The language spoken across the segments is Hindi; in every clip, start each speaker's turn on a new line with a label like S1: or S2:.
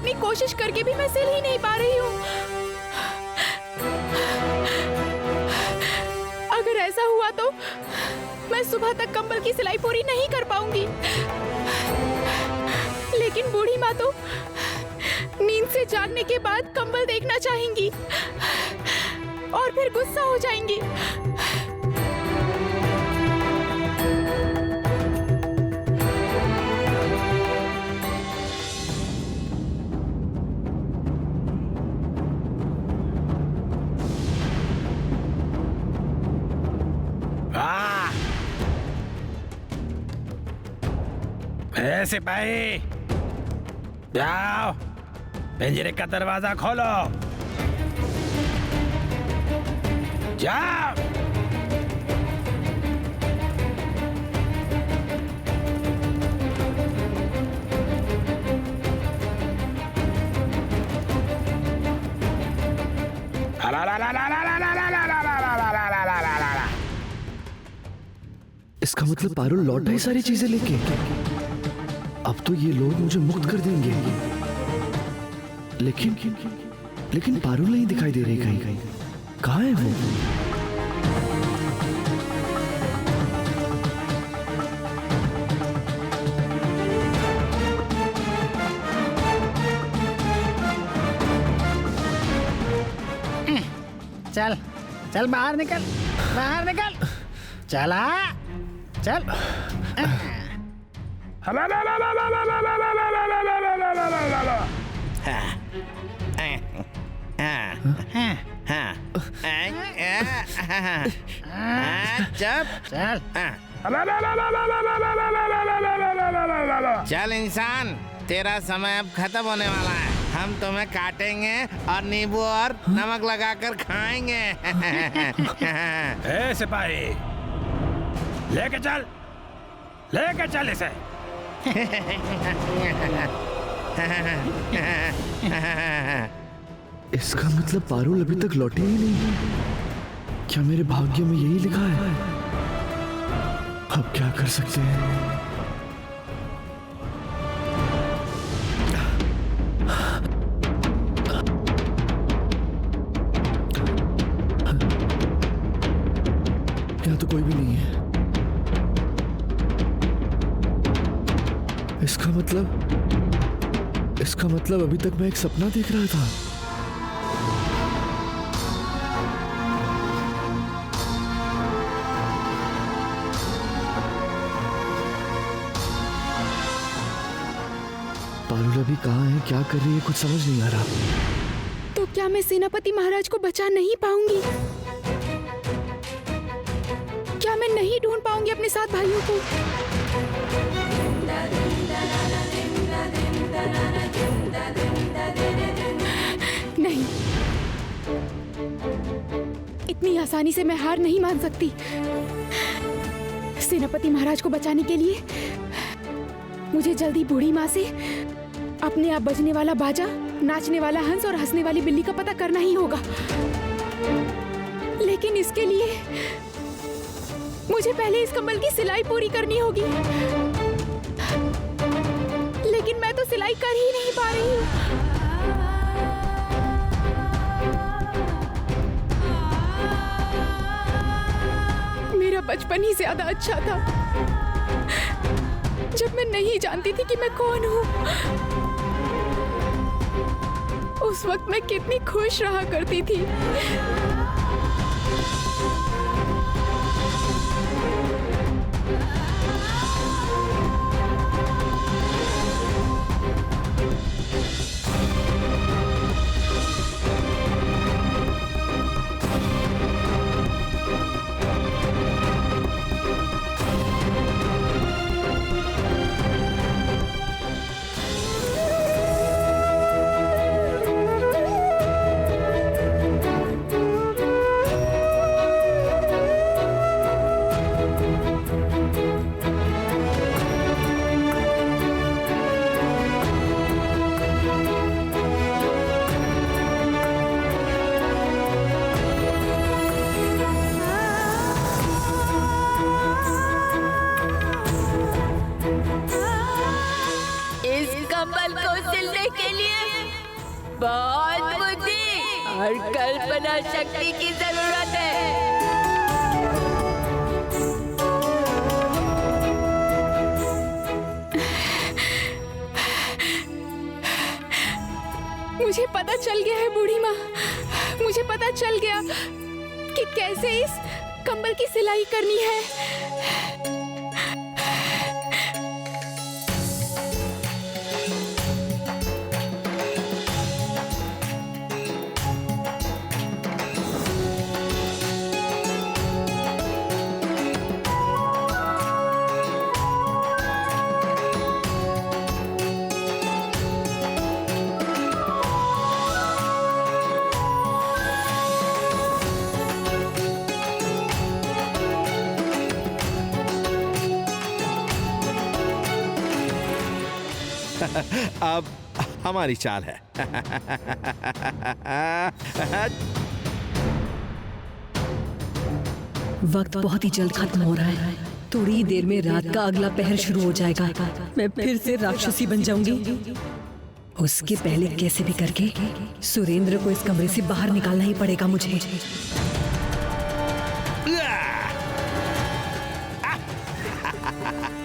S1: इतनी कोशिश करके भी मैं सिल ही नहीं पा रही हूँ। अगर ऐसा हुआ तो मैं सुबह तक कंबल की सिलाई पूरी नहीं कर पाऊंगी। लेकिन बूढ़ी माँ तो नींद से जागने के बाद कंबल देखना चाहेंगी और फिर गुस्सा हो जाएंगी।
S2: सिपाही, जाओ पिंजरे का दरवाजा खोलो। जाओ।
S3: इसका मतलब पारुल लौटा ही सारी चीजें लेके। अब तो ये लोग मुझे मुक्त कर देंगे। लेकिन पारुल नहीं दिखाई दे रही कहीं। कहाँ है वो?
S4: चल चल बाहर निकल, बाहर निकल। चला चल।
S5: चल इंसान, तेरा समय अब खत्म होने वाला है। हम तुम्हें काटेंगे और नींबू और नमक लगाकर खाएंगे।
S2: ए सिपाही, लेके चल इसे।
S3: इसका मतलब पारुल अभी तक लौटे ही नहीं। क्या मेरे भाग्य में यही लिखा है? अब क्या कर सकते हैं? यहाँ तो कोई भी नहीं है। इसका मतलब अभी तक मैं एक सपना देख रहा था। पारुल अभी कहाँ है, क्या कर रही है, कुछ समझ नहीं आ रहा।
S1: तो क्या मैं सेनापति महाराज को बचा नहीं पाऊंगी? क्या मैं नहीं ढूंढ पाऊंगी अपने 7 भाइयों को? नहीं, इतनी आसानी से मैं हार नहीं मान सकती। सेनापति महाराज को बचाने के लिए मुझे जल्दी बूढ़ी माँ से अपने आप बजने वाला बाजा, नाचने वाला हंस और हंसने वाली बिल्ली का पता करना ही होगा। लेकिन इसके लिए मुझे पहले इस कंबल की सिलाई पूरी करनी होगी। लेकिन मैं तो सिलाई कर ही नहीं पा रही हूँ। मेरा बचपन ही ज्यादा अच्छा था, जब मैं नहीं जानती थी कि मैं कौन हूँ। उस वक्त मैं कितनी खुश रहा करती थी।
S6: शक्ति की जरूरत है।
S1: मुझे पता चल गया है बूढ़ी माँ, मुझे पता चल गया कि कैसे इस कंबल की सिलाई करनी है।
S5: अब हमारी चाल है।
S7: वक्त बहुत ही जल्द खत्म हो रहा है। थोड़ी ही देर में रात का अगला पहर शुरू हो जाएगा। मैं फिर से राक्षसी बन जाऊंगी। उसके पहले कैसे भी करके सुरेंद्र को इस कमरे से बाहर निकालना ही पड़ेगा मुझे।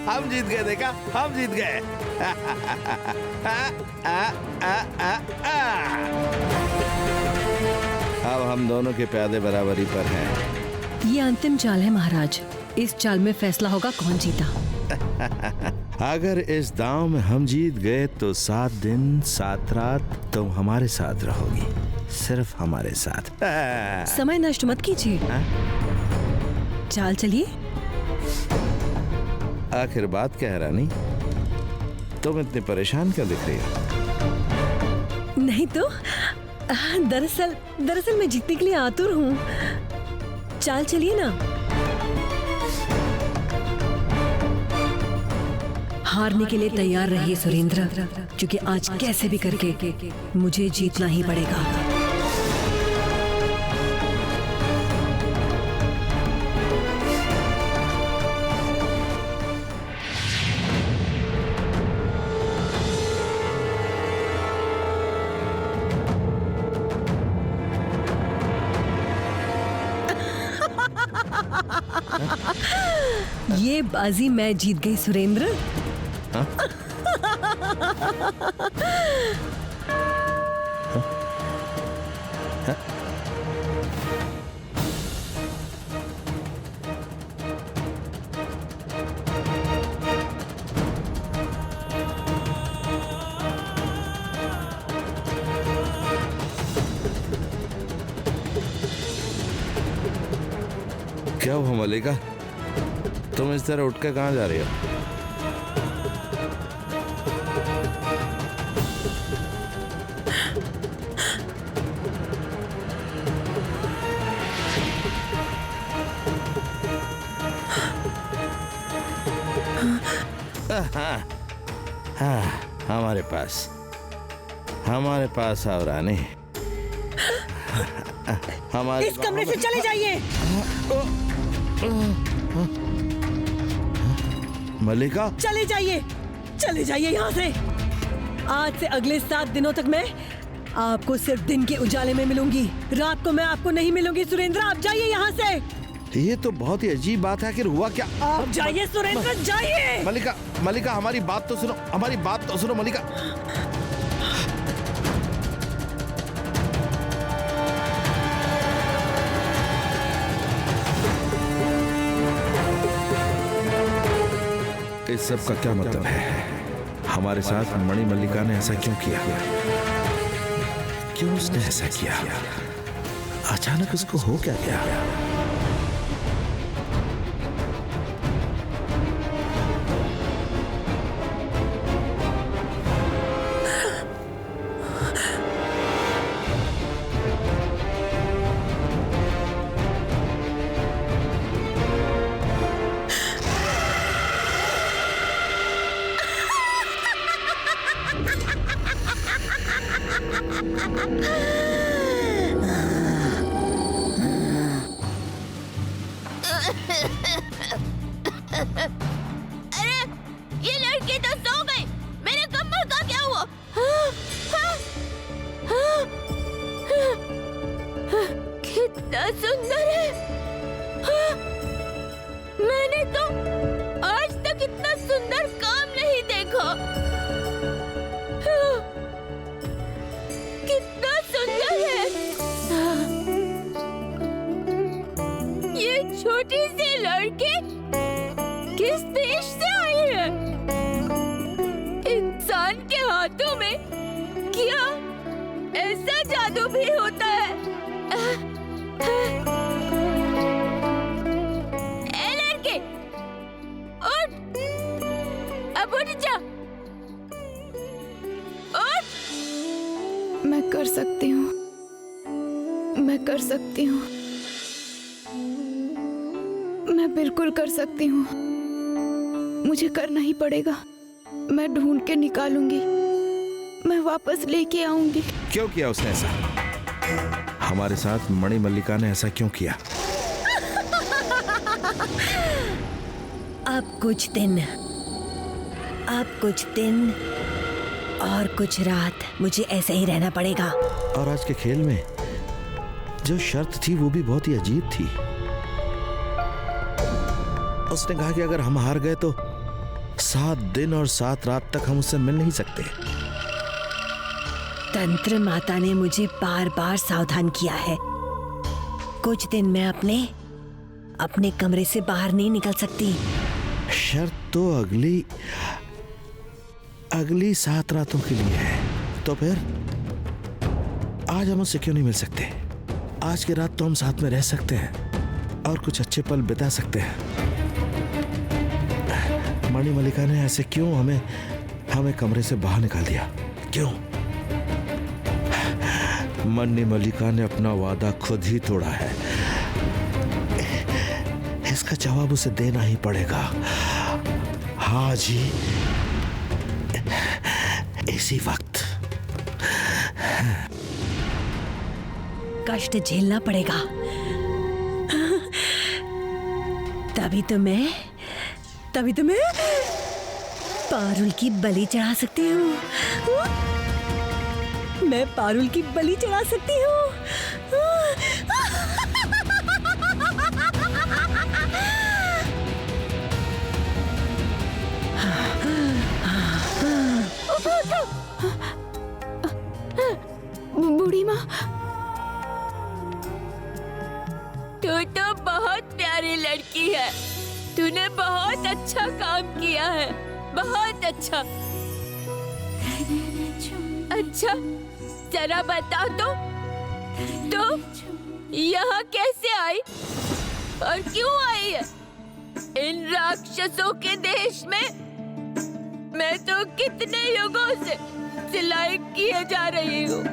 S5: हम जीत गए, देखा, हम जीत गए। अब हम दोनों के प्यादे बराबरी पर हैं।
S7: ये अंतिम चाल है महाराज। इस चाल में फैसला होगा कौन जीता।
S5: अगर इस दांव में हम जीत गए तो 7 दिन 7 रात तुम हमारे साथ रहोगी, सिर्फ हमारे साथ।
S7: समय नष्ट मत कीजिए। चाल चलिए।
S5: आखिर बात क्या है रानी, तुम इतनी परेशान क्यों दिख रही हो?
S7: नहीं तो दरअसल मैं जीतने के लिए आतुर हूँ। चाल चलिए ना। हारने के लिए तैयार रहिए सुरेंद्र, क्योंकि आज कैसे भी करके मुझे जीतना ही पड़ेगा। ये बाजी मैं जीत गई सुरेंद्र।
S5: क्या हुआ मल्लिका, तुम इस तरह उठकर कहाँ जा रही हो? हमारे पास आओ रानी। हमारे
S7: इस कमरे से चले जाइए।
S5: मल्लिका,
S7: चले जाइए यहाँ से। आज से अगले 7 दिनों तक मैं आपको सिर्फ दिन के उजाले में मिलूंगी, रात को मैं आपको नहीं मिलूंगी। सुरेंद्र आप जाइए यहाँ से।
S5: ये तो बहुत ही अजीब बात है। आखिर हुआ क्या?
S7: आप जाइए सुरेंद्र, जाइए।
S5: मल्लिका हमारी बात तो सुनो, मल्लिका। इस सब का क्या मतलब है? हमारे साथ मणि मल्लिका ने ऐसा क्यों किया? क्यों उसने ऐसा किया? अचानक उसको हो क्या गया?
S6: अरे ये लड़की तो सो गई। मेरे कंबल का क्या हुआ? कितना सुंदर है। हाँ, मैंने तो आज तक इतना सुंदर काम नहीं देखा। हाँ, कितना सुंदर है। हाँ, ये छोटी सी लड़की किस देश से आई है? इंसान के हाथों में क्या ऐसा जादू भी होता है? ए लड़के, उठ, अब उठ जा, उठ।
S1: मैं कर सकती हूँ, मैं कर सकती हूँ, मैं बिल्कुल कर सकती हूँ। मुझे करना ही पड़ेगा। मैं ढूंढ के निकालूंगी, मैं वापस लेके आऊंगी।
S8: क्यों किया उसने ऐसा? हमारे साथ मणिमल्लिका ने ऐसा क्यों किया?
S7: अब कुछ दिन और कुछ रात मुझे ऐसे ही रहना पड़ेगा।
S8: और आज के खेल में जो शर्त थी वो भी बहुत ही अजीब थी। उसने कहा कि अगर हम हार गए तो 7 दिन और 7 रात तक हम उससे मिल नहीं सकते।
S7: तंत्र माता ने मुझे बार बार सावधान किया है। कुछ दिन मैं अपने कमरे से बाहर नहीं निकल सकती।
S8: शर्त तो अगली 7 रातों के लिए है। तो फिर आज हम उससे क्यों नहीं मिल सकते? आज की रात तो हम साथ में रह सकते हैं और कुछ अच्छे पल बिता सकते हैं। मणिमल्लिका ने ऐसे क्यों हमें कमरे से बाहर निकाल दिया? क्यों? मणिमल्लिका ने अपना वादा खुद ही तोड़ा है। इसका जवाब उसे देना ही पड़ेगा। हाँ जी, इसी वक्त।
S7: कष्ट झेलना पड़ेगा, तभी तो मैं पारुल की बलि चढ़ा सकती हूँ। मैं पारुल की बलि चढ़ा सकती हूँ।
S1: बूढ़ी माँ,
S6: तू तो बहुत प्यारी लड़की है। तूने बहुत अच्छा काम किया है, बहुत अच्छा। अच्छा, जरा बता तो यहाँ कैसे आई और क्यों आई है? इन राक्षसों के देश में मैं तो कितने युगों से सिलाई किए जा रही हूँ,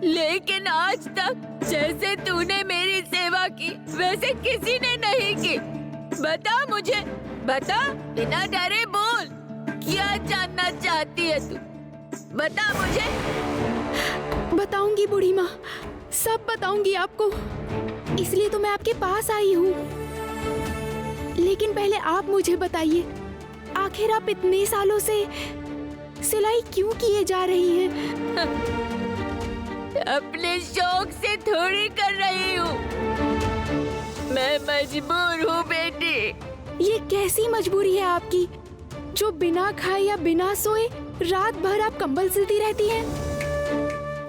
S6: लेकिन आज तक जैसे तूने मेरी सेवा की वैसे किसी ने नहीं की। बता मुझे, बता, बिना डरे बोल, क्या जानना चाहती है तू? बता मुझे।
S1: बताऊंगी बूढ़ी माँ, सब बताऊंगी आपको। इसलिए तो मैं आपके पास आई हूँ। लेकिन पहले आप मुझे बताइए, आखिर आप इतने सालों से सिलाई क्यों किए जा रही हैं?
S6: अपने शौक से थोड़ी कर रही हूँ, मैं मजबूर हूँ बेटी।
S1: ये कैसी मजबूरी है आपकी, जो बिना खाए या बिना सोए रात भर आप कंबल सिलती रहती हैं?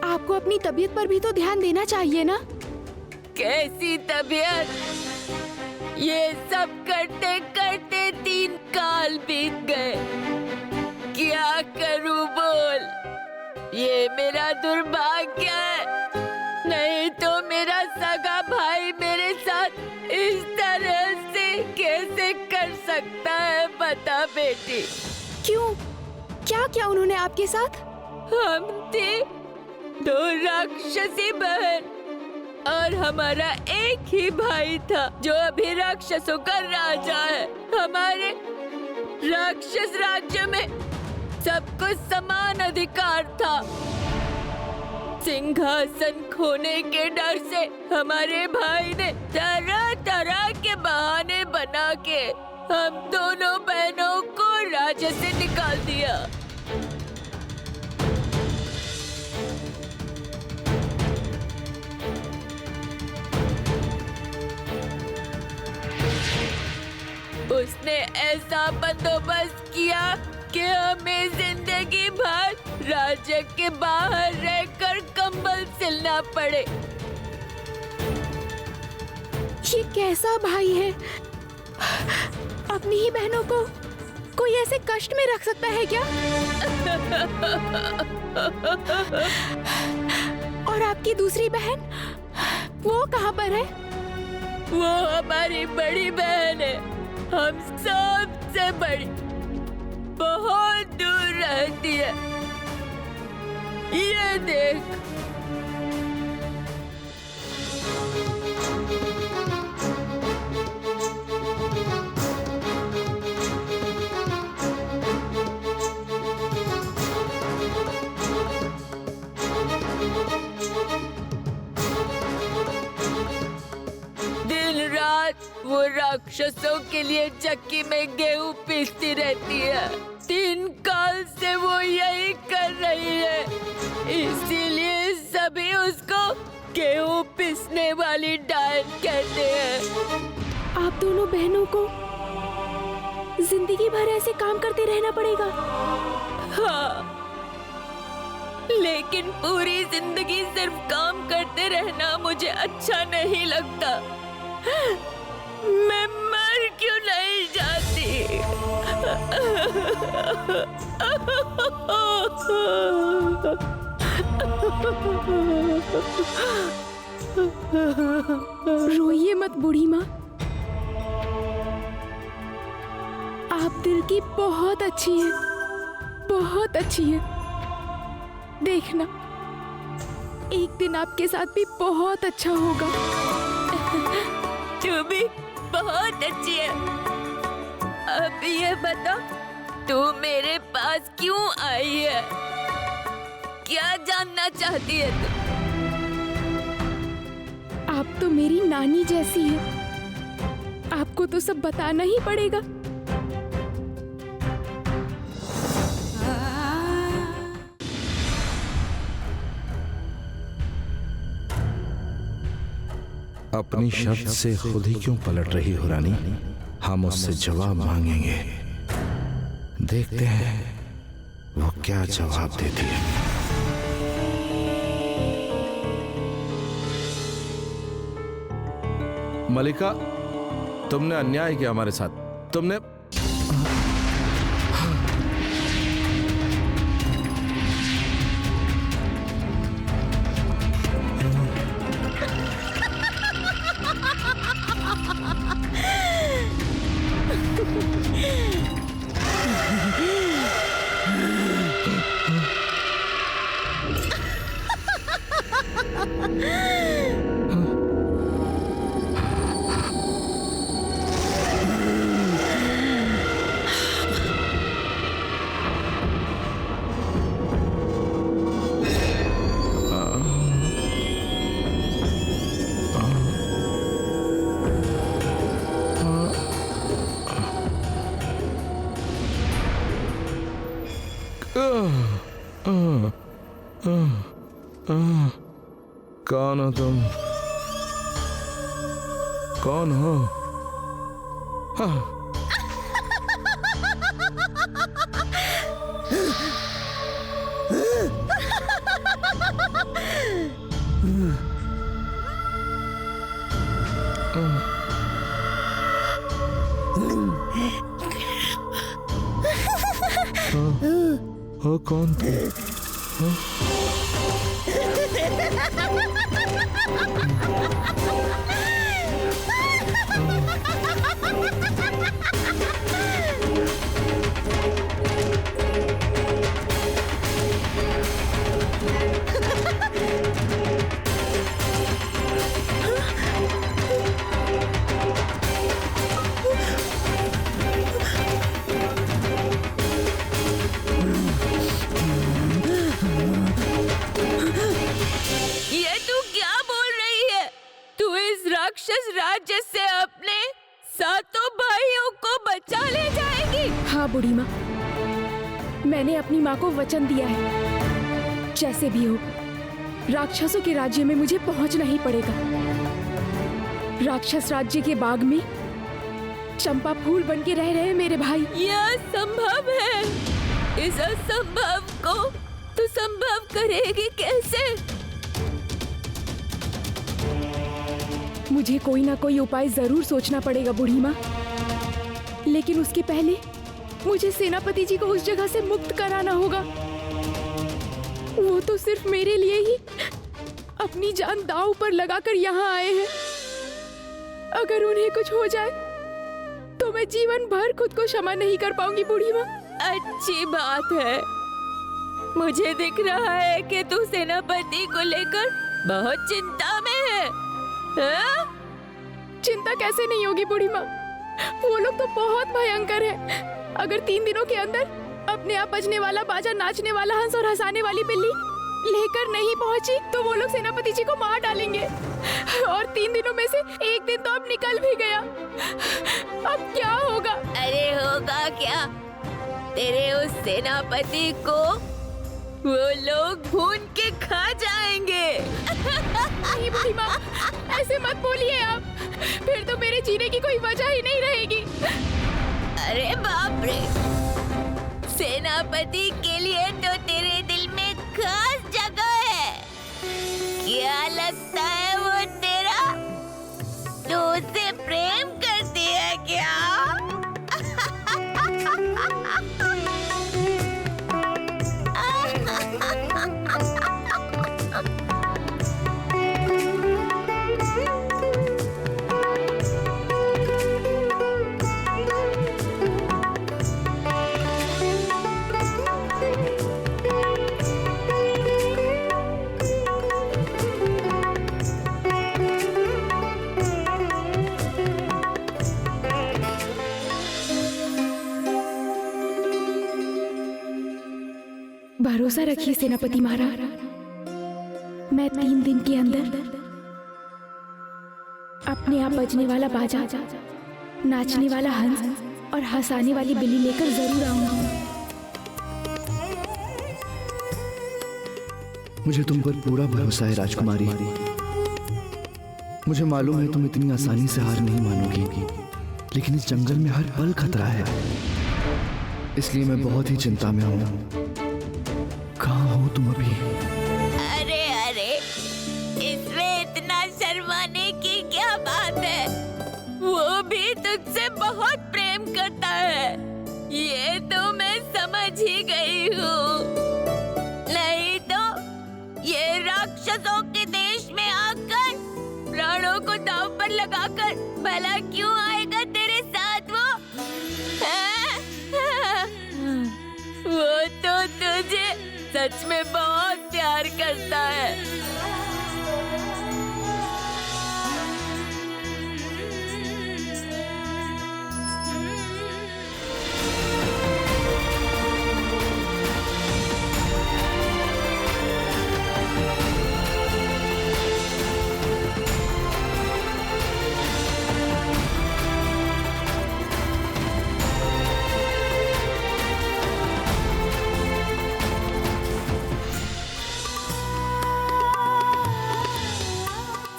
S1: आपको अपनी तबीयत पर भी तो ध्यान देना चाहिए ना।
S6: कैसी तबीयत? ये सब करते करते 3 काल बीत गए। क्या करूं बोल? ये मेरा दुर्भाग्य है। नहीं तो मेरा सगा भाई मेरे साथ इस तरह से कैसे कर सकता है? बता बेटी।
S1: क्यों? क्या क्या उन्होंने आपके साथ?
S6: हम थे 2 राक्षसी बहन और हमारा एक ही भाई था जो अभी राक्षसों का राजा है। हमारे राक्षस राज्य में सबको समान अधिकार था। सिंहासन खोने के डर से हमारे भाई ने तरह तरह के बहाने बना के हम दोनों बहनों को राज्य से निकाल दिया। उसने ऐसा बंदोबस्त किया कि हमें जिंदगी भर राज्य के बाहर रहकर कंबल सिलना पड़े।
S1: ये कैसा भाई है? अपनी ही बहनों को कोई ऐसे कष्ट में रख सकता है क्या? और आपकी दूसरी बहन, वो कहाँ पर है?
S6: वो हमारी बड़ी बहन है, हम सबसे बड़ी, बहुत दूर रहती है। ये देख। वो राक्षसों के लिए चक्की में गेहूं पीसती रहती है। 3 काल से वो यही कर रही है, इसीलिए सभी उसको गेहूं पीसने वाली डायन कहते हैं।
S1: आप दोनों बहनों को जिंदगी भर ऐसे काम करते रहना पड़ेगा?
S6: हाँ, लेकिन पूरी जिंदगी सिर्फ काम करते रहना मुझे अच्छा नहीं लगता। मैं मर क्यों नहीं जाती?
S1: रोइए मत बूढ़ी माँ, आप दिल की बहुत अच्छी है, बहुत अच्छी है। देखना, एक दिन आपके साथ भी बहुत अच्छा होगा।
S6: तू भी बहुत अच्छी है। अब ये बता, तू मेरे पास क्यों आई है? क्या जानना चाहती है तू?
S1: आप तो मेरी नानी जैसी है, आपको तो सब बताना ही पड़ेगा।
S8: अपनी शर्त से खुद ही क्यों पलट रही हो रानी? हम उससे जवाब मांगेंगे, देखते हैं वो क्या जवाब देती है। मलिका, तुमने अन्याय किया हमारे साथ। तुमने कौन हो तुम? कौन हो? हो कौन थे?
S6: राज्य से अपने 7 भाइयों को बचा ले जाएगी।
S1: हाँ बूढ़ी माँ, मैंने अपनी माँ को वचन दिया है, जैसे भी हो राक्षसों के राज्य में मुझे पहुंचना ही पड़ेगा। राक्षस राज्य के बाग में चंपा फूल बन के रह रहे हैं मेरे भाई।
S6: यह संभव है। इस असंभव को तू संभव करेगी कैसे?
S1: मुझे कोई ना कोई उपाय जरूर सोचना पड़ेगा बूढ़ी माँ, लेकिन उसके पहले मुझे सेनापति जी को उस जगह से मुक्त कराना होगा। वो तो सिर्फ मेरे लिए ही अपनी जान दांव पर लगाकर यहाँ आए हैं। अगर उन्हें कुछ हो जाए तो मैं जीवन भर खुद को क्षमा नहीं कर पाऊंगी बूढ़ी माँ।
S6: अच्छी बात है। मुझे दिख रहा है कि तू सेनापति को लेकर बहुत चिंता में है। हाँ?
S1: चिंता कैसे नहीं होगी बूढ़ी माँ, वो लोग तो बहुत भयंकर हैं। अगर 3 दिनों के अंदर अपने आप बजने वाला बाजा, नाचने वाला हंस और हंसाने वाली बिल्ली लेकर नहीं पहुंची तो वो लोग सेनापति जी को मार डालेंगे। और 3 दिनों में से एक दिन तो अब निकल भी गया। अब क्या होगा?
S6: अरे होगा क्या? तेरे उस सेनापति को वो लोग भून के खा जाएंगे।
S1: नहीं बूढ़ी माँ, ऐसे मत बोलिए आप, फिर तो मेरे जीने की कोई वजह ही नहीं रहेगी।
S6: अरे बाप रे, सेनापति के लिए तो तेरे दिल में खास जगह है। क्या लगता है वो तेरा? तू उससे प्रेम करती है क्या?
S1: भरोसा रखिए सेनापति महाराज, मैं 3 दिन के अंदर अपने आप बजने वाला बाजा, नाचने वाला हंस और हंसाने वाली बिल्ली लेकर जरूर आऊंगी।
S3: मुझे तुम पर पूरा भरोसा है राजकुमारी। मुझे मालूम है तुम इतनी आसानी से हार नहीं मानोगी, लेकिन इस जंगल में हर पल खतरा है, इसलिए मैं बहुत ही चिंता में हूँ। कहाँ हो तुम अभी?
S6: अरे अरे, इसमें इतना शर्माने की क्या बात है? वो भी तुझसे बहुत प्रेम करता है, ये तो मैं समझ ही गई हूँ। नहीं तो ये राक्षसों के देश में आकर प्राणों को दांव पर लगाकर भला क्यों आएगा तेरे साथ वो? वो तो तुझे सच में बहुत प्यार करता है।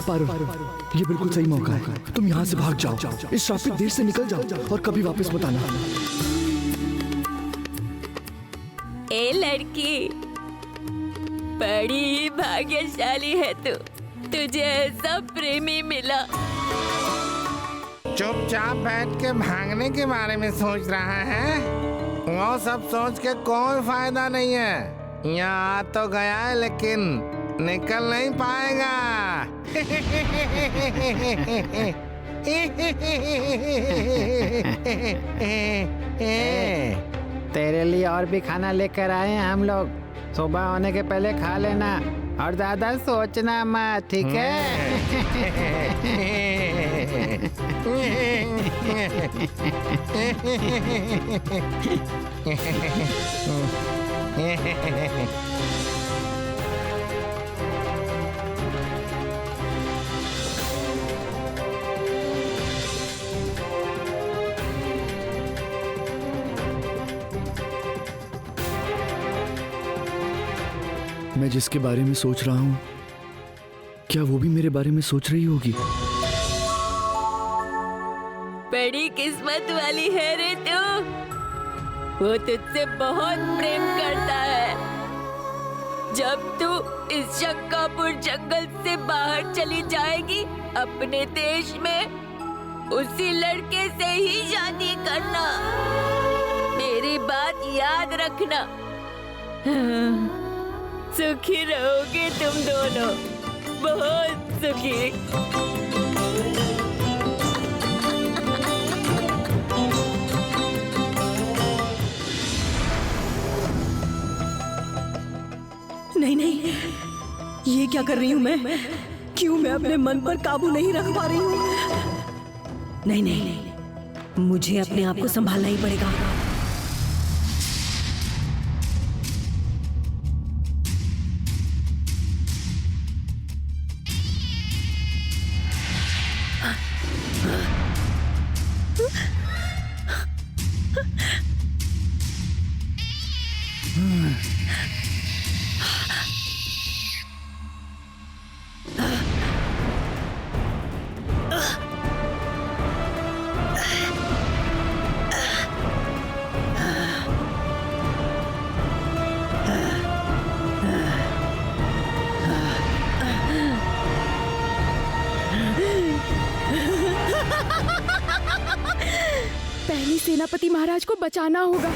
S3: पारुल, ये बिल्कुल सही मौका है, तुम यहाँ से भाग जाओ, इस श्रापित देश से निकल जाओ और कभी वापस मत आना।
S6: ए लड़की, बड़ी ही भाग्यशाली है तू, तुझे ऐसा प्रेमी मिला।
S5: चुपचाप बैठ के भागने के बारे में सोच रहा है? वो सब सोच के कोई फायदा नहीं है। यहाँ आ तो गया है लेकिन निकल नहीं पाएगा।
S4: तेरे लिए और भी खाना लेकर आए हैं हम लोग, सुबह होने के पहले खा लेना और ज्यादा सोचना मत, ठीक है?
S3: मैं जिसके बारे में सोच रहा हूँ, क्या वो भी मेरे बारे में सोच रही होगी?
S6: बड़ी किस्मत वाली है रे तू। वो तुझसे बहुत प्रेम करता है। जब तू इस शंकापुर जंगल से बाहर चली जाएगी अपने देश में, उसी लड़के से ही शादी करना। मेरी बात याद रखना। सुखी रहोगे तुम दोनों, बहुत सुखी।
S7: नहीं नहीं, ये क्या कर रही हूँ मैं? क्यों मैं अपने मन पर काबू नहीं रख पा रही हूँ? नहीं नहीं, मुझे अपने आप को संभालना ही पड़ेगा।
S1: पहले सेनापति महाराज को बचाना होगा।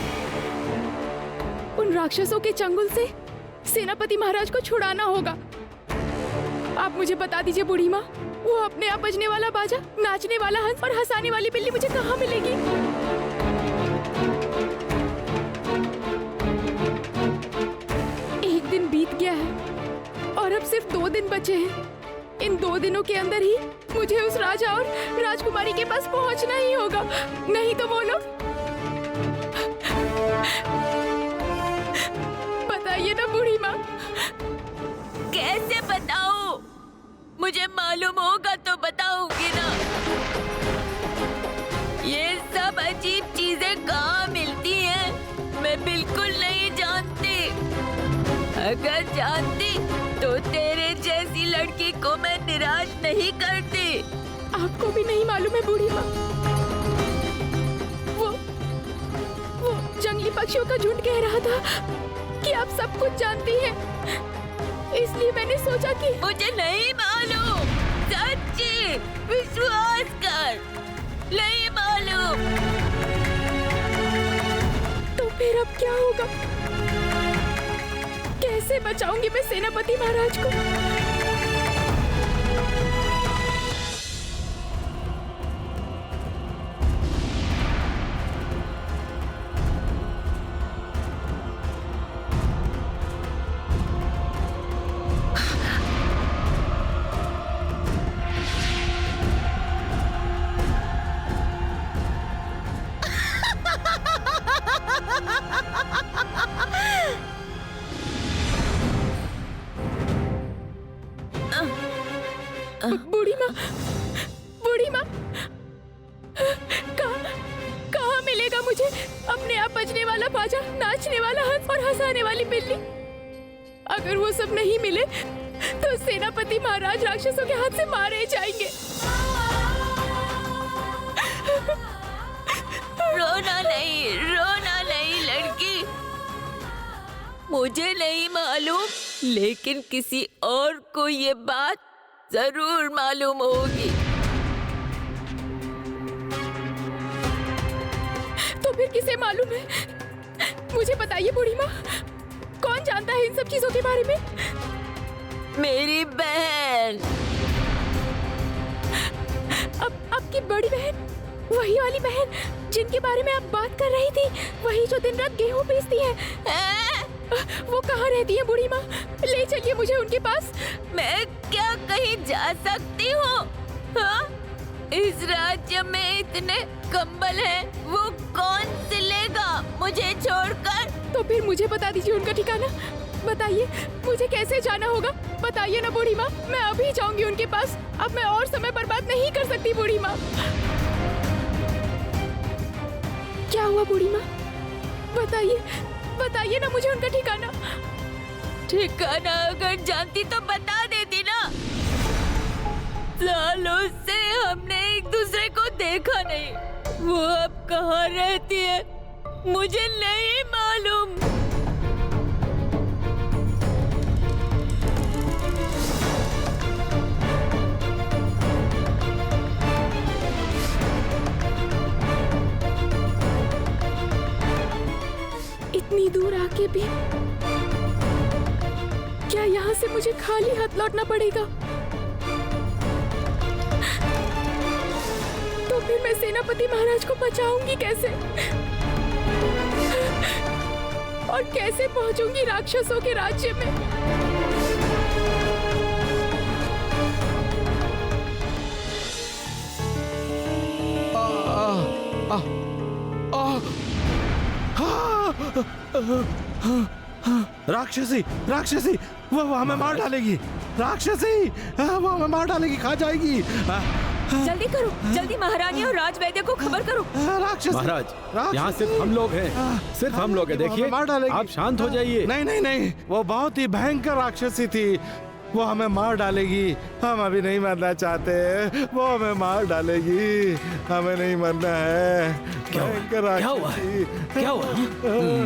S1: उन राक्षसों के चंगुल से सेनापति महाराज को छुड़ाना होगा। आप मुझे बता दीजिए बूढ़ी माँ, वो अपने आप बजने वाला बाजा, नाचने वाला हंस और हंसाने वाली बिल्ली मुझे कहाँ मिलेगी? एक दिन बीत गया है और अब सिर्फ 2 दिन बचे हैं। इन 2 दिनों के अंदर ही मुझे उस राजा और राजकुमारी के पास पहुंचना ही होगा, नहीं तो वो लोग। बताइए ना बूढ़ी माँ।
S6: कैसे बताऊं? मुझे मालूम होगा तो बताऊंगी ना। ये सब अजीब चीजें कहाँ मिलती हैं, मैं बिल्कुल नहीं जानती। अगर जानती तो तेरे जैसी लड़की को मैं निराश नहीं करती।
S1: आपको भी नहीं मालूम है बूढ़ी माँ? वो जंगली पक्षियों का झुंड कह रहा था कि आप सब कुछ जानती हैं, इसलिए मैंने सोचा कि
S6: मुझे नहीं मालूम। सच्ची विश्वास कर, नहीं मालूम।
S1: तो फिर अब क्या होगा? कैसे बचाऊंगी मैं सेनापति महाराज को? बूढ़ी माँ, कहाँ मिलेगा मुझे अपने आप बजने वाला बाजा, नाचने वाला हंस और हंसाने वाली बिल्ली? अगर वो सब नहीं मिले तो सेनापति महाराज राक्षसों के हाथ से मारे जाएंगे।
S6: रोना नहीं लड़की। मुझे नहीं मालूम, लेकिन किसी और को ये बात जरूर मालूम होगी।
S1: तो फिर किसे मालूम है? मुझे बताइए बूढ़ी माँ, कौन जानता है इन सब चीजों के बारे में?
S6: मेरी बहन।
S1: अब आपकी बड़ी बहन, वही वाली बहन जिनके बारे में आप बात कर रही थी, वही जो दिन रात गेहूं पीसती है। वो कहाँ रहती है बूढ़ी माँ? ले चलिए मुझे उनके पास।
S6: मैं क्या कहीं जा सकती हूँ? हाँ? इस राज्य में इतने कंबल हैं, वो कौन सिलेगा मुझे छोड़कर?
S1: तो फिर मुझे बता दीजिए उनका ठिकाना। बताइए मुझे कैसे जाना होगा, बताइए ना बूढ़ी माँ। मैं अभी जाऊंगी उनके पास। अब मैं और समय बर्बाद नहीं कर सकती बूढ़ी माँ। क्या हुआ बूढ़ी माँ? बताइए ना मुझे उनका ठिकाना।
S6: ठिकाना अगर जानती तो बता देती ना। सालों से हमने एक दूसरे को देखा नहीं। वो अब कहाँ रहती है मुझे नहीं मालूम।
S1: इतनी दूर आके भी क्या यहाँ से मुझे खाली हाथ लौटना पड़ेगा? तो फिर मैं सेनापति महाराज को बचाऊंगी कैसे? और कैसे पहुंचूंगी राक्षसों के राज्य में?
S8: राक्षसी राक्षसी वो हमें मार डालेगी। राक्षसी वो हमें मार डालेगी, खा जाएगी।
S6: जल्दी करो, जल्दी महारानी और राजवैद्य को खबर करो।
S8: राक्षसी
S2: महाराज, यहाँ सिर्फ हम लोग हैं, सिर्फ हम लोग हैं। देखिए,
S8: मार डालेगी।
S2: आप शांत हो जाइए।
S8: नहीं नहीं नहीं, वो बहुत ही भयंकर राक्षसी थी, वो हमें मार डालेगी। हम अभी नहीं मरना चाहते, वो हमें मार डालेगी। हमें नहीं मरना है। भयंकर राक्षसी।
S2: क्या हुआ?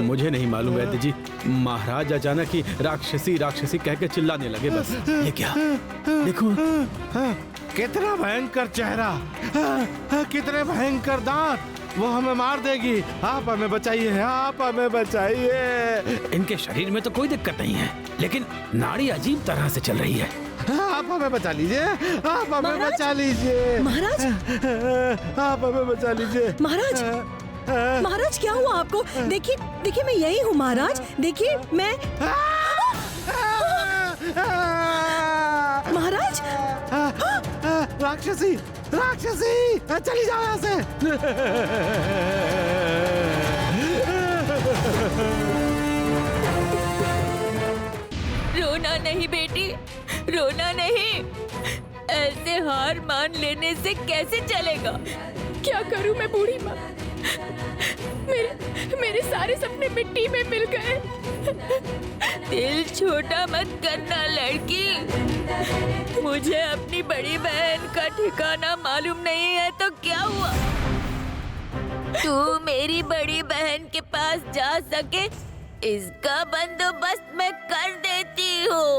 S2: मुझे नहीं मालूम वैद्य जी। महाराज अचानक ही राक्षसी राक्षसी कह के चिल्लाने लगे। बस ये क्या? देखो
S8: कितना भयंकर चेहरा, कितने भयंकर दांत। वो हमें मार देगी। आप हमें बचाइए, आप हमें बचाइए।
S2: इनके शरीर में तो कोई दिक्कत नहीं है, लेकिन नाड़ी अजीब तरह से चल रही है।
S8: आप हमें बचा लीजिए, आप हमें बचा लीजिए।
S7: महाराज,
S8: आप हमें बचा लीजिए।
S7: महाराज, महाराज क्या हुआ आपको? देखिए देखिए, मैं यही हूँ महाराज। देखिए मैं। महाराज,
S8: राक्षसी राक्षसी, चली जाओ यहाँ से।
S6: रोना नहीं बेटी, रोना नहीं। ऐसे हार मान लेने से कैसे चलेगा?
S1: क्या करूं मैं बूढ़ी माँ? मेरे सारे सपने मिट्टी में मिल गए।
S6: दिल छोटा मत करना लड़की। मुझे अपनी बड़ी बहन का ठिकाना मालूम नहीं है तो क्या हुआ? तू मेरी बड़ी बहन के पास जा सके इसका बंदोबस्त मैं कर देती हूँ।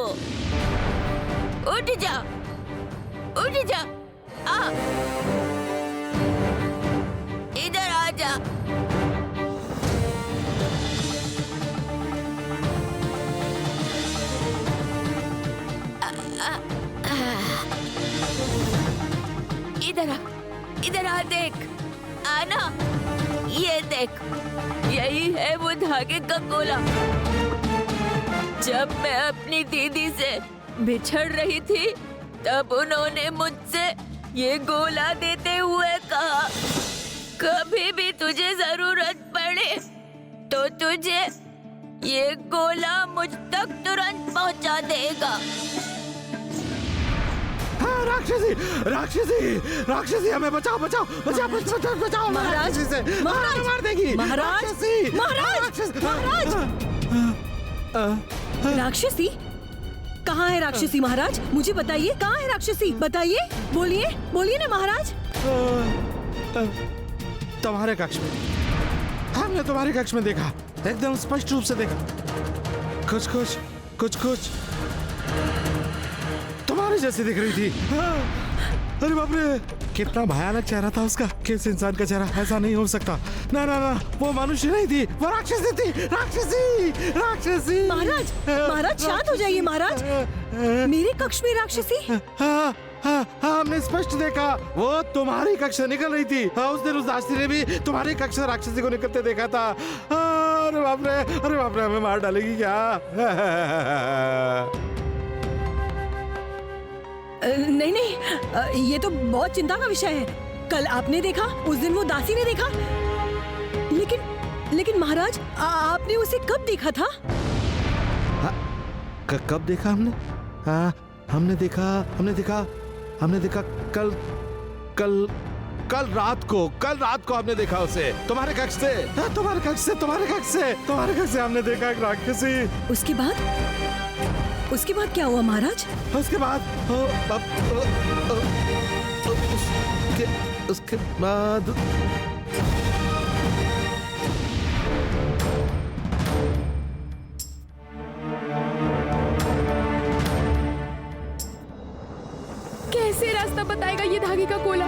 S6: उठ जा, उठ जा, आ इधर आ जा। इधर आ देख, आना, ये देख, यही है वो धागे का गोला। जब मैं अपनी दीदी से बिछड़ रही थी तब उन्होंने मुझसे ये गोला देते हुए कहा, कभी भी तुझे जरूरत पड़े तो तुझे ये गोला मुझ तक तुरंत पहुंचा देगा।
S8: राक्षसी राक्षसी राक्षसी, हमें बचाओ बचाओ बचाओ बचाओ बचाओ।
S7: महाराज,
S8: से
S7: महाराज,
S8: मार देगी।
S7: महाराज,
S8: राक्षसी,
S7: महाराज, महाराज। राक्षसी कहाँ है? राक्षसी महाराज मुझे बताइए, कहाँ है राक्षसी? बताइए, बोलिए बोलिए ना महाराज।
S8: तुम्हारे कक्ष में, हमने तुम्हारे कक्ष में देखा, एकदम स्पष्ट रूप से देखा। कुछ कुछ कुछ कुछ तुम्हारे जैसी दिख रही थी। अरे बाप रे, कितना भयानक चेहरा था उसका। किस इंसान का चेहरा? ऐसा नहीं हो सकता। ना ना ना, वो मनुष्य नहीं थी, वो राक्षसी थी। राक्षसी राक्षसी।
S7: महाराज, महाराज शांत हो जाइए महाराज। मेरे कक्ष में राक्षसी?
S8: हाँ हाँ हाँ, हमने स्पष्ट देखा, वो तुम्हारी कक्ष से निकल रही थी। हाँ, उस दिन उस दासी ने भी तुम्हारी कक्ष से राक्षसी को निकलते देखा था। अरे बाप रे, अरे बाप रे, हमें मार डालेगी क्या?
S7: नहीं नहीं, ये तो बहुत चिंता का विषय है। कल आपने देखा, उस दिन वो दासी ने देखा, लेकिन महाराज आपने उसे कब देखा था?
S8: कब देखा हमने? हाँ, हमने देखा कल रात को हमने देखा उसे तुम्हारे कक्ष से। तुम्हारे कक्ष से हमने देखा एक राक्षसी।
S7: उसके बाद क्या हुआ महाराज?
S8: उसके बाद
S1: कैसे रास्ता बताएगा ये धागे का गोला?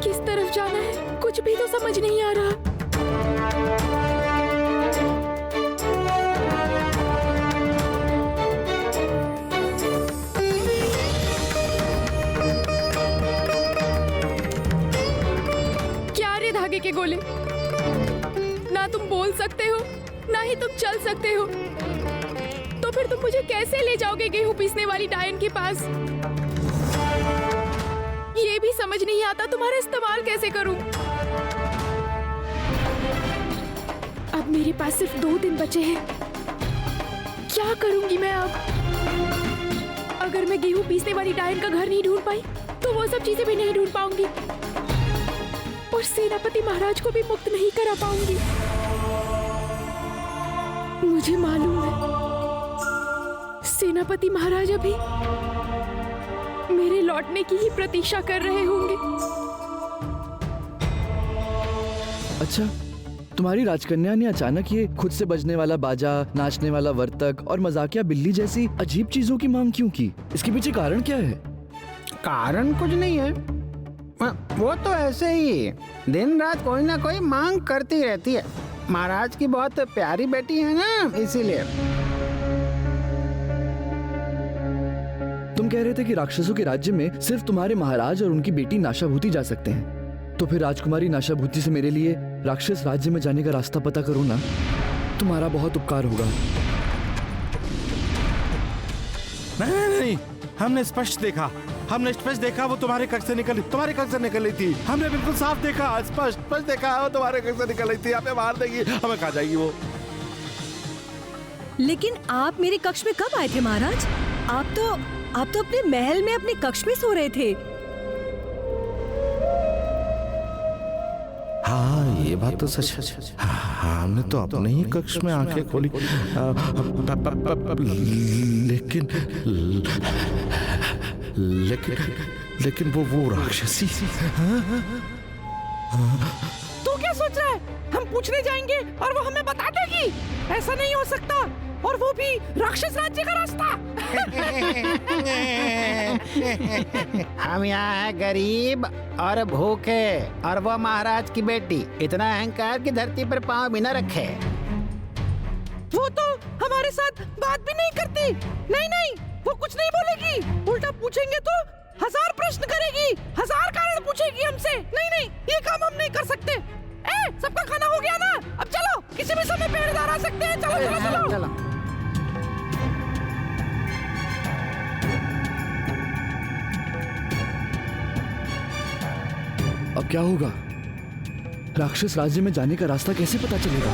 S1: किस तरफ जाना है कुछ भी तो समझ नहीं आ रहा। क्या रे धागे के गोले, ना तुम बोल सकते हो ना ही तुम चल सकते हो, तो फिर तुम मुझे कैसे ले जाओगे गेहूं पीसने वाली डायन के पास? ये भी समझ नहीं आता तुम्हारा इस्तेमाल कैसे करूं। अब मेरे पास सिर्फ 2 दिन बचे हैं, क्या करूंगी मैं अब? अगर मैं गेहूं पीसने वाली डायन का घर नहीं ढूंढ पाई तो वो सब चीजें भी नहीं ढूंढ पाऊंगी और सेनापति महाराज को भी मुक्त नहीं करा पाऊंगी। मुझे मालूम है सेनापति महाराज अभी मेरे लौटने की ही प्रतीक्षा कर रहे होंगे।
S3: अच्छा, तुम्हारी राजकन्या ने अचानक ये खुद से बजने वाला बाजा, नाचने वाला वर्तक और मजाकिया बिल्ली जैसी अजीब चीजों की मांग क्यों की? इसके पीछे कारण क्या है?
S4: कारण कुछ नहीं है, वो तो ऐसे ही दिन रात कोई ना कोई मांग करती रहती है। महाराज की बहुत प्यारी बेटी है ना, इसीलिए।
S3: तुम कह रहे थे कि राक्षसों के राज्य में सिर्फ तुम्हारे महाराज और उनकी बेटी नाशाभूति जा सकते हैं, तो फिर राजकुमारी नाशाभूति से मेरे लिए राक्षस राज्य में जाने का रास्ता पता करो ना, तुम्हारा बहुत उपकार होगा।
S8: नहीं, हमने स्पष्ट देखा वो तुम्हारे कक्ष से निकली थी। हमने बिल्कुल साफ देखा, स्पष्ट देखा वो तुम्हारे कक्ष से निकल रही थी। हमें मार देगी, हमें खा जाएगी वो।
S7: लेकिन आप मेरे कक्ष में कब आए थे महाराज? आप तो अपने महल में अपने कक्ष में सो रहे थे।
S8: हाँ, ये बात तो सच है। हाँ, हमने तो अपने ही कक्ष में आंखें खोली, लेकिन वो राक्षसी।
S9: तू क्या सोच रहा है? हम पूछने जाएंगे और वो हमें बता देगी? ऐसा नहीं हो सकता, और वो भी राक्षस राज्य का रास्ता।
S4: हम यहाँ हैं गरीब और भूखे, और वो महाराज की बेटी। इतना अहंकार की धरती पर पांव भी न रखे।
S9: वो तो हमारे साथ बात भी नहीं करती। नहीं, वो कुछ नहीं बोलेगी। उल्टा पूछेंगे तो 1000 प्रश्न करेगी, 1000 कारण पूछेगी हमसे। नहीं, ये काम हम नहीं कर सकते। सबका खाना हो गया ना? अब चलो, किसी भी समय पहरेदार आ सकते हैं। चलो।
S3: अब क्या होगा? राक्षस राज्य में जाने का रास्ता कैसे पता चलेगा?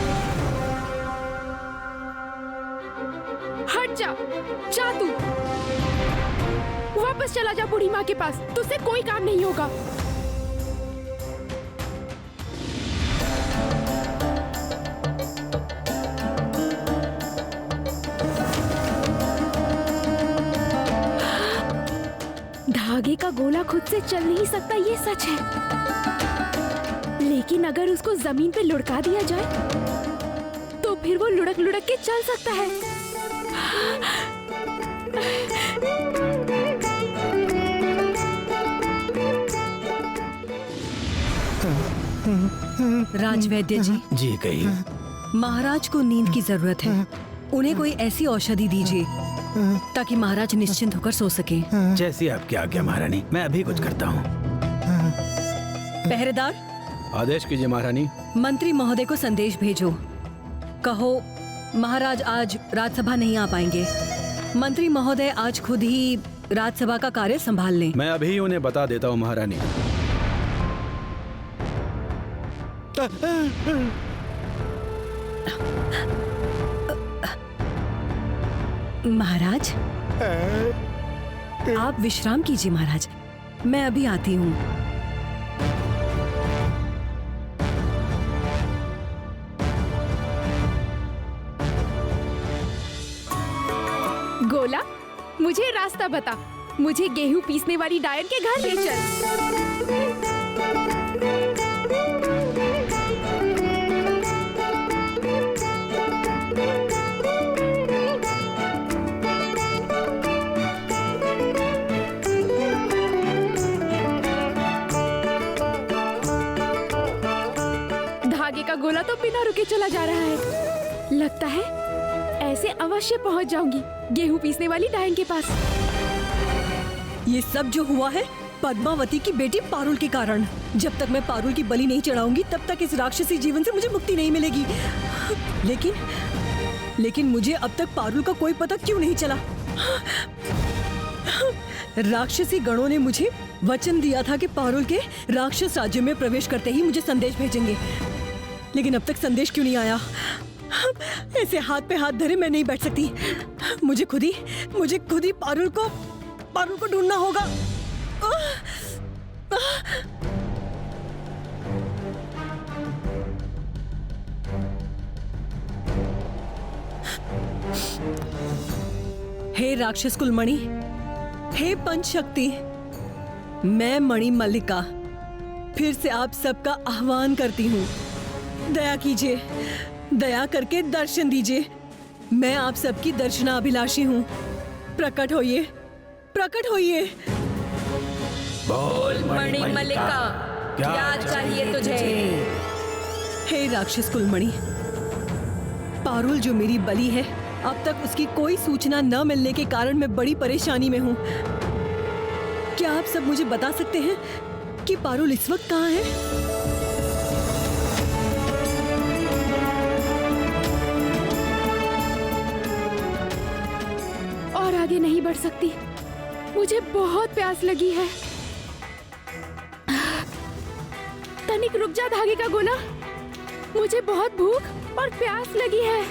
S1: हट जा तू, वापस चला जा बूढ़ी माँ के पास। तुझसे कोई काम नहीं होगा। धागे का गोला खुद से चल नहीं सकता, ये सच है, लेकिन अगर उसको जमीन पे लुढ़का दिया जाए तो फिर वो लुढ़क के चल सकता है।
S7: राजवैद्य जी
S2: कहिए।
S7: महाराज को नींद की जरूरत है। उन्हें कोई ऐसी औषधि दीजिए ताकि महाराज निश्चिंत होकर सो सके।
S2: जैसी आपकी आज्ञा महारानी, मैं अभी कुछ करता हूँ।
S7: पहरेदार,
S2: आदेश कीजिए महारानी।
S7: मंत्री महोदय को संदेश भेजो, कहो महाराज आज राज्यसभा नहीं आ पाएंगे। मंत्री महोदय आज खुद ही राज्यसभा का कार्य संभाल लें।
S2: मैं अभी उन्हें बता देता हूँ महारानी।
S7: महाराज, आप विश्राम कीजिए महाराज, मैं अभी आती हूँ।
S1: गोला, मुझे रास्ता बता, मुझे गेहूं पीसने वाली डायन के घर ले चल। धागे का गोला तो बिना रुके चला जा रहा है। लगता है ऐसे अवश्य पहुंच जाऊंगी गेहूं पीसने वाली डायन के पास।
S7: ये सब जो हुआ है पद्मावती की बेटी पारुल के कारण। जब तक मैं पारुल की बलि नहीं चढ़ाऊंगी तब तक इस राक्षसी जीवन से मुझे मुक्ति नहीं मिलेगी। लेकिन मुझे अब तक पारुल का कोई पता क्यों नहीं चला? राक्षसी गणों ने मुझे वचन दिया था कि पारुल के राक्षस राज्य में प्रवेश करते ही मुझे संदेश भेजेंगे, लेकिन अब तक संदेश क्यों नहीं आया? ऐसे हाथ पे हाथ धरे मैं नहीं बैठ सकती। मुझे खुद ही पारुल को ढूंढना होगा। हे राक्षस कुलमणि, हे पंचशक्ति, मैं मणि मल्लिका फिर से आप सबका आह्वान करती हूँ। दया कीजिए, दया करके दर्शन दीजिए। मैं आप सबकी दर्शनाभिलाषी हूँ। प्रकट होइए, प्रकट होइए।
S2: बोल
S6: मणि मल्लिका, क्या चाहिए तुझे?
S7: हे राक्षस कुलमणि, पारुल जो मेरी बलि है, अब तक उसकी कोई सूचना न मिलने के कारण मैं बड़ी परेशानी में हूँ। क्या आप सब मुझे बता सकते हैं कि पारुल इस वक्त कहाँ है?
S1: और आगे नहीं बढ़ सकती, मुझे बहुत प्यास लगी है। तनिक रुक जा धागे का गोला, मुझे बहुत भूख और प्यास लगी है।